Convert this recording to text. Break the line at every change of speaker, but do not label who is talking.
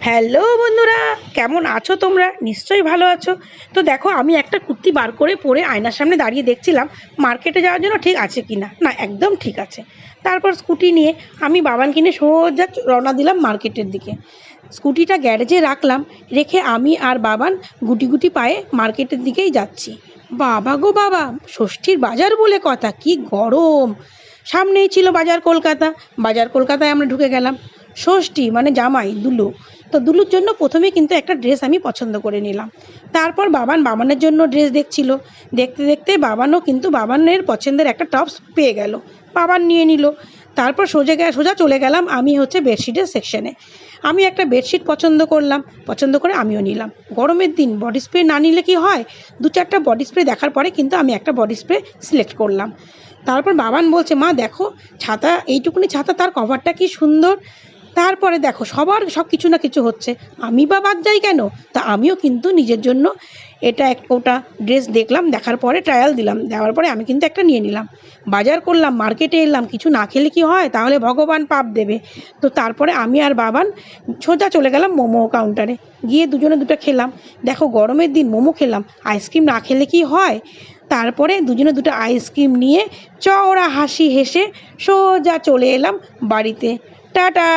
Hello বন্ধুরা, কেমন আছো তোমরা? নিশ্চয়ই ভালো আছো। তো দেখো, আমি একটা কুর্তি বার করে পরে আয়নার সামনে দাঁড়িয়ে দেখছিলাম মার্কেটে যাওয়ার জন্য ঠিক আছে কি না। না, একদম ঠিক আছে। তারপর স্কুটি নিয়ে আমি বাবান কিনে সোজা রওনা দিলাম মার্কেটের দিকে। স্কুটিটা গ্যারেজে রাখলাম, রেখে আমি আর বাবান গুটি গুটি পায়ে মার্কেটের দিকেই যাচ্ছি। বাবা গো বাবা, ষষ্ঠীর বাজার বলে কথা, কি গরম! সামনেই ছিল বাজার কলকাতা। বাজার কলকাতায় আমরা ঢুকে গেলাম। ষষ্ঠী মানে জামাই দুলু। তো দুলুর জন্য প্রথমে কিন্তু একটা ড্রেস আমি পছন্দ করে নিলাম। তারপর বাবানের জন্য ড্রেস দেখছিল। দেখতে দেখতে বাবানও কিন্তু বাবানের পছন্দের একটা টপস পেয়ে গেল। বাবান নিয়ে নিল। তারপর সোজা চলে গেলাম আমি বেডশিটের সেকশনে। আমি একটা বেডশিট পছন্দ করলাম, পছন্দ করে আমিও নিলাম। গরমের দিন বডি স্প্রে না নিলে কি হয়, 2-4টা বডি স্প্রে দেখার পরে কিন্তু আমি একটা বডি স্প্রে সিলেক্ট করলাম। তারপর বাবান বলছে, মা দেখো ছাতা, এইটুকুনি ছাতা, তার কভারটা কি সুন্দর। তারপরে দেখো সবার সব কিছু না কিছু হচ্ছে, আমি বা বাদ যাই কেন? তা আমিও কিন্তু নিজের জন্য ওটা ড্রেস দেখলাম, দেখার পরে ট্রায়াল দিলাম, দেওয়ার পরে আমি কিন্তু একটা নিয়ে নিলাম। বাজার করলাম, মার্কেটে এলাম, কিছু না খেলে কি হয়? তাহলে ভগবান পাপ দেবে। তো তারপরে আমি আর বাবান সোজা চলে গেলাম মোমো কাউন্টারে, গিয়ে দুজনে দুটো খেলাম। দেখো গরমের দিন মোমো খেলাম, আইসক্রিম না খেলে কি হয়? তারপরে দুজনে দুটো আইসক্রিম নিয়ে চওড়া হাসি হেসে সোজা চলে এলাম বাড়িতে। টাটা।